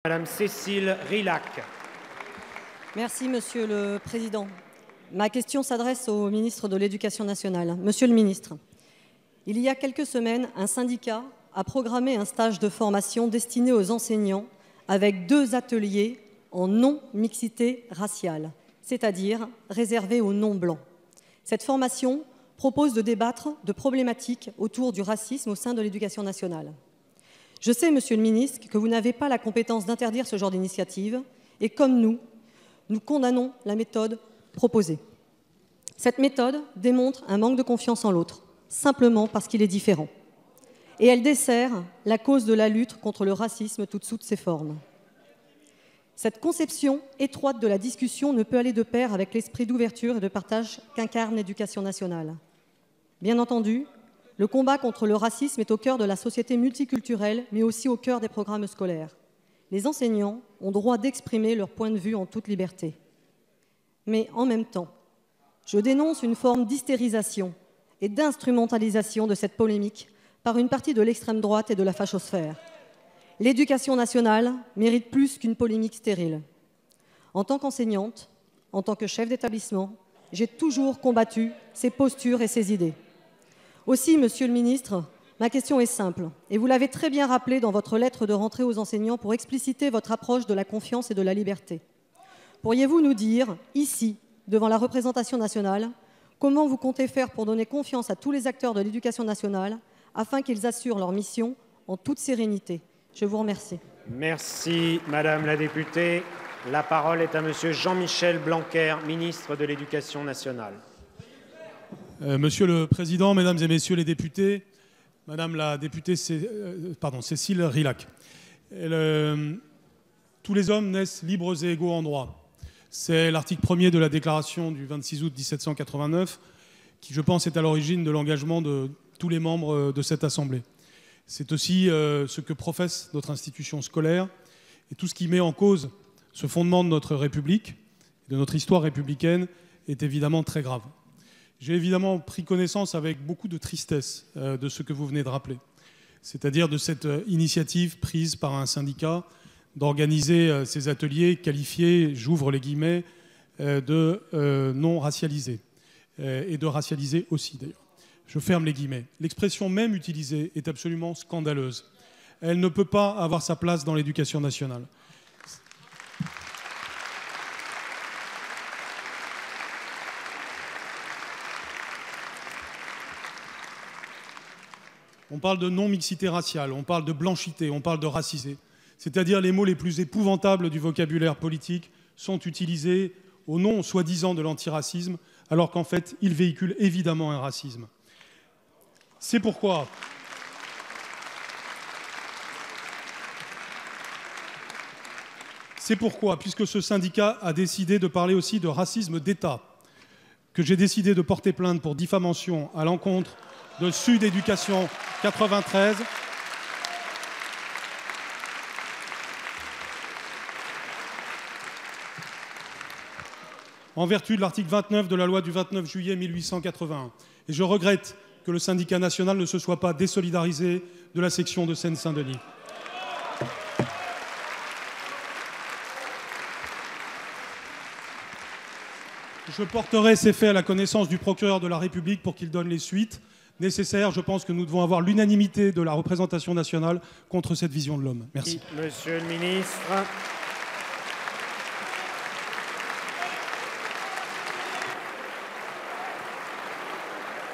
Madame Cécile Rilhac. Merci, Monsieur le Président. Ma question s'adresse au ministre de l'Éducation nationale. Monsieur le ministre, il y a quelques semaines, un syndicat a programmé un stage de formation destiné aux enseignants avec 2 ateliers en non-mixité raciale, c'est-à-dire réservés aux non-blancs. Cette formation propose de débattre de problématiques autour du racisme au sein de l'éducation nationale. Je sais, Monsieur le ministre, que vous n'avez pas la compétence d'interdire ce genre d'initiative et comme nous condamnons la méthode proposée. Cette méthode démontre un manque de confiance en l'autre, simplement parce qu'il est différent. Et elle dessert la cause de la lutte contre le racisme toutes ses formes. Cette conception étroite de la discussion ne peut aller de pair avec l'esprit d'ouverture et de partage qu'incarne l'éducation nationale. Bien entendu, le combat contre le racisme est au cœur de la société multiculturelle, mais aussi au cœur des programmes scolaires. Les enseignants ont droit d'exprimer leur point de vue en toute liberté. Mais en même temps, je dénonce une forme d'hystérisation et d'instrumentalisation de cette polémique par une partie de l'extrême droite et de la fachosphère. L'éducation nationale mérite plus qu'une polémique stérile. En tant qu'enseignante, en tant que chef d'établissement, j'ai toujours combattu ces postures et ces idées. Aussi, Monsieur le ministre, ma question est simple, et vous l'avez très bien rappelé dans votre lettre de rentrée aux enseignants pour expliciter votre approche de la confiance et de la liberté. Pourriez-vous nous dire, ici, devant la représentation nationale, comment vous comptez faire pour donner confiance à tous les acteurs de l'éducation nationale afin qu'ils assurent leur mission en toute sérénité? Je vous remercie. Merci, Madame la députée. La parole est à Monsieur Jean-Michel Blanquer, ministre de l'Éducation nationale. Monsieur le Président, Mesdames et Messieurs les députés, Madame la députée Cécile Rilhac, tous les hommes naissent libres et égaux en droit. C'est l'article 1er de la Déclaration du 26 août 1789 qui, je pense, est à l'origine de l'engagement de tous les membres de cette Assemblée. C'est aussi ce que professe notre institution scolaire et tout ce qui met en cause ce fondement de notre République, de notre histoire républicaine, est évidemment très grave. J'ai évidemment pris connaissance avec beaucoup de tristesse de ce que vous venez de rappeler, c'est-à-dire de cette initiative prise par un syndicat d'organiser ces ateliers qualifiés, j'ouvre les guillemets, de non racialisés, et de racialisés aussi d'ailleurs. Je ferme les guillemets. L'expression même utilisée est absolument scandaleuse. Elle ne peut pas avoir sa place dans l'éducation nationale. On parle de non-mixité raciale, on parle de blanchité, on parle de racisé. C'est-à-dire les mots les plus épouvantables du vocabulaire politique sont utilisés au nom soi-disant de l'antiracisme, alors qu'en fait, ils véhiculent évidemment un racisme. C'est pourquoi puisque ce syndicat a décidé de parler aussi de racisme d'État, que j'ai décidé de porter plainte pour diffamation à l'encontre de Sud Éducation 93. En vertu de l'article 29 de la loi du 29 juillet 1881. Et je regrette que le syndicat national ne se soit pas désolidarisé de la section de Seine-Saint-Denis. Je porterai ces faits à la connaissance du procureur de la République pour qu'il donne les suites nécessaires. Je pense que nous devons avoir l'unanimité de la représentation nationale contre cette vision de l'homme. Merci. Monsieur le ministre.